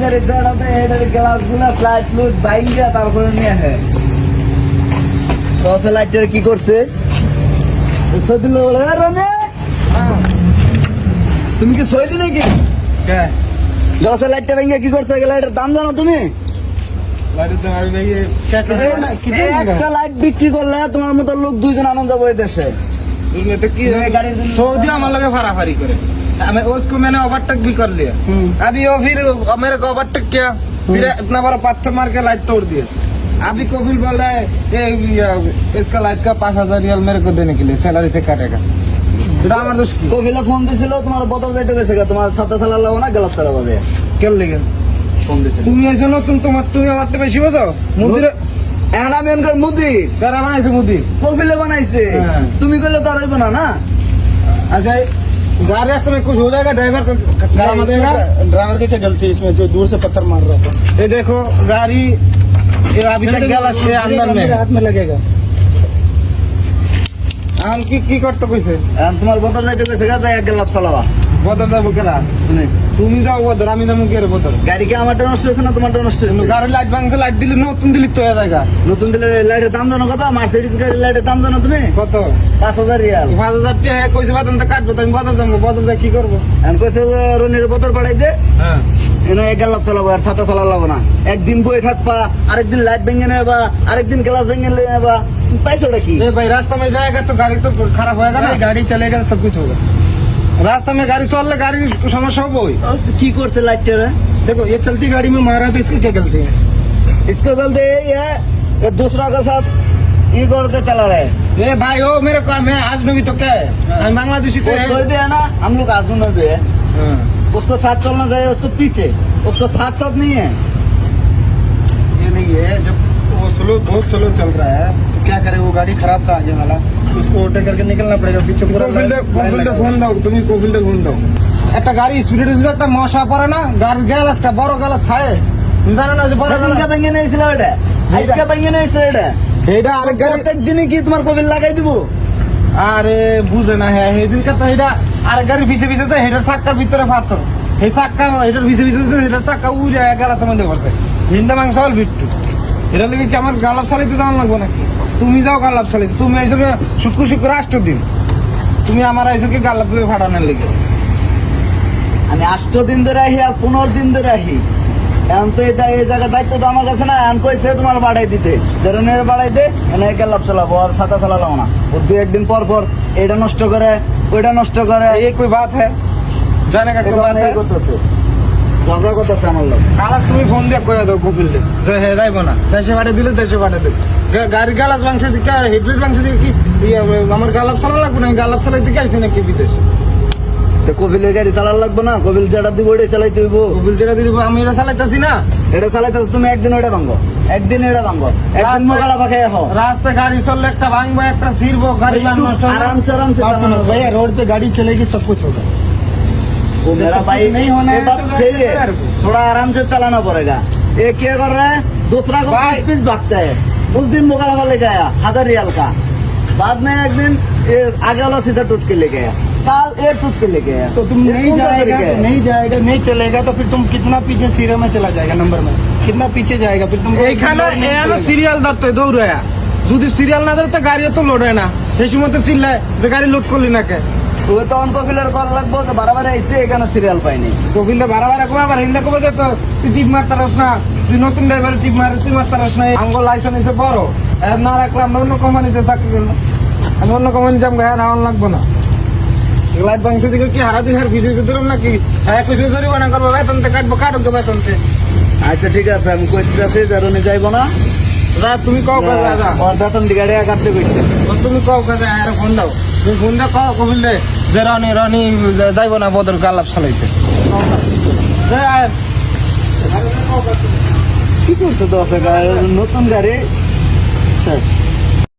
গাড়ি দাঁড়াতে এটার গ্লাসগুলো ফ্লাইট লুট বাইঙ্গা তারপরে নিয়ে আসে দশ লাইটের কি করছে সদিল রনে তুমি কি সইদি নাকি দশ লাইটটা ভেঙে কি করছে লাইটের দাম জানো তুমি একটা লাইট বিক্রি করলে তোমার মতো লোক দুইজন আনন্দ বই দেশে सऊदी हमारे लगे फराफरी करे उसको मैंने ओवरटेक भी कर लिया अभी वो फिर मेरे को ओवरटेक किया फिर इतना बड़ा पत्थर मार के लाइट तोड़ दिया अभी कपिल बोल रहा है इसका लाइट का 5,000 रियल मेरे को देने के लिए सैलरी से काटेगा আমার দোষ কি কপিলা ফোন দিছিল তোমার বদল যাইতে গেছে তোমার সাথে চালালো না গেলাপ চালাবো কেন লেগে ফোন দিছিল তুমি এসে নতুন তুমি আমার থেকে বেশি বোঝো মুদির এনামেনকার মুদি কারা বানাইছে মুদি কপিলে বানাইছে তুমি কইলে তো আর হইব না না अच्छा गाड़ी रास्ते में कुछ हो जाएगा ड्राइवर का ड्राइवर की क्या गलती है इसमें जो दूर से पत्थर मार रहा था ये देखो गाड़ी ये अभी तक गलत से अंदर में हाथ में लगेगा हम की करते कैसे তোমার বদল যাইতে গেছে গা যাই গেলাপ চালাবা বদল যাবো কেরা তুমি যাও বদল আমি যাবো কে রে বদল গাড়ি কি আমারটা নষ্ট হয়েছে না তোমারটা নষ্ট হয়েছে গাড়ির লাইট ভাঙছে লাইট দিলে নতুন দিলি তো হয়ে জায়গা নতুন দিলে লাইটের দাম জানো কত মার্সিডিজ গাড়ির লাইটের দাম জানো তুমি কত 5,000 রিয়াল 5,000 টাকা কইছে বাদন তো কাটবো আমি বদল যাবো বদল যাই কি করবো আমি কইছে যে রনির বদল পাঠাই দে হ্যাঁ এনে গেলাপ চালাবো আর ছাতা চালাবো না একদিন বই থাকবা আরেকদিন লাইট ভেঙে নেবা আরেকদিন গ্লাস ভেঙে নেবা पैसों की भाई रास्ता में जाएगा तो गाड़ी तो खराब होएगा ना गाड़ी चलेगा सब कुछ होगा रास्ता में गाड़ी चलले गाड़ी समस्या हो की करते लाइटर देखो ये चलती गाड़ी में मारा तो इसकी क्या गलती है इसका गलती यही है कि दूसरा के साथ ये कर के चला रहे ये भाई हो मेरे को मैं आज में भी तो क्या है हम बांग्लादेशी तो है ना हम लोग आज में भी है उसको साथ चलना चाहिए उसको पीछे उसको साथ साथ नहीं है ये नहीं है जब वो स्लो बहुत स्लो चल रहा है तो क्या करे वो गाड़ी खराब था आगे वाला उसको ओवरटेक करके निकलना पड़ेगा पीछे पूरा कोविल्डे फोन दाও তুমি কোভিলডে ফোন দাও একটা গাড়ি স্পিডে যদি একটা মশা পড়ে না গাড়ি গ্যালাসটা বড় গ্যালাস থাকে তুমি জানো না যে বড় গ্যালাস ভেঙে নিয়েছিল এটা আজকে ভেঙে নিয়েছে এটা এটা আরেক গাড়ি প্রত্যেক দিনই কি তোমার কোভিল লাগাই দিব আরে বুঝে না হ্যাঁ এই দিনকে তো এটা আরেক গাড়ি পিছে পিছে যায় হেডার চাকার ভিতরে পাথর এই চাকা এটার পিছে পিছে হেডার চাকা উড়ে গ্যালাসের মধ্যে পড়ছে হিন্দা মাংস হল বিট্টু এটা লেগে কি আমার গালাপ চালাইতে যাওয়া লাগবো নাকি তুমি যাও গালাপ চালাইতে তুমি আইসো শুক্র 8 দিন তুমি আমার আইসো কি গালাপ ফাটানোর লেগে আমি 8 দিন ধরে আহি আর 15 দিন ধরে আহি এখন তো এটা এই জায়গা দায়িত্ব তো আমার কাছে না এখন কইছে তোমার বাড়াই দিতে জরনের বাড়াই দে এনে গালাপ চালাবো আর ছাতা চালাবো না ও 2-1 দিন পর পর এটা নষ্ট করে ওইটা নষ্ট করে এই কই বাত है জানে কা কোন বাত করতেছে ঝগড়া করতেছে আমার লোক কালাস তুমি ফোন দিয়ে কইয়া দাও কপিলতে যে হে যাইবো না দেশে বাড়ি দিলে দেশে বাড়ি দে গাড়ি গালাস ভাঙছে দিকে হেডলাইট ভাঙছে দিকে কি আমার গালাপ চালা লাগবে না গালাপ চালাইতে কি আইছে নাকি বিদেশ তো কপিলের গাড়ি চালার লাগবে না কপিল যেটা দিব ওইটাই চালাইতে হইব কপিল যেটা দিব আমি এটা চালাইতাছি না এটা চালাইতাছ তুমি একদিন ওইটা ভাঙবো একদিন এটা ভাঙবো একদিন মোগালা পাখে हो रास्ते गाड़ी चलले একটা ভাঙবো একটা ছিড়বো গাড়ি নষ্ট आराम से भैया रोड पे गाड़ी चलेगी सब कुछ होगा वो मेरा भाई नहीं होना है बात सही है थोड़ा आराम से चलाना पड़ेगा ये क्या कर रहा है दूसरा को पीस भागता है उस दिन मुकाला वाले गया 1000 रियाल का बाद में एक दिन आगे वाला सीधा टूट के ले गया काल ये टूट के ले गया तो तुम नहीं जाएगा नहीं चलेगा तो फिर तुम कितना पीछे सीरे में चला जाएगा नंबर में कितना पीछे जाएगा फिर तुम এইখানে সিরিয়াল ধরতে দৌড়ে যদি সিরিয়াল না ধরতে গাড়িও তো লোড হয় না সেই সময় তো চিল্লায় যে গাড়ি লোড করলি না কে वो तो उनको फिलर कर लगभग तो बारह ऐसे एखाने सीरियल पाइনি কপিলটা বারবার কবে আবার হিন্দা কবে যে তো তুই টিপ মারতারস না তুই নতুন ড্রাইভার টিপ মারে তুই মারতারস না আঙ্গ লাইসেন্স এসে বড় এর না রাখলাম অন্য কোম্পানিতে চাকরি করলাম আমি অন্য কোম্পানি যাম গায়ে রাউন লাগবো না লাইট বাংশ দিকে কি হারা দিন আর ফিসে ধরুন নাকি এক কিছু জরিমানা করবো বেতনতে কাটবো কাটুক বেতনতে আচ্ছা ঠিক আছে আমি কইতে যাচ্ছি জরুনি যাইব না যা তুমি কও কাজে যা और বেতন দিগাড়ে কাটতে কইছে তুমি কও কাজে আর ফোন দাও তুমি ফোন দাও কও কবিল যে রনি যাইব না বদর গালাপ চালাইতে কি করছে তো নতুন গাড়ি শেষ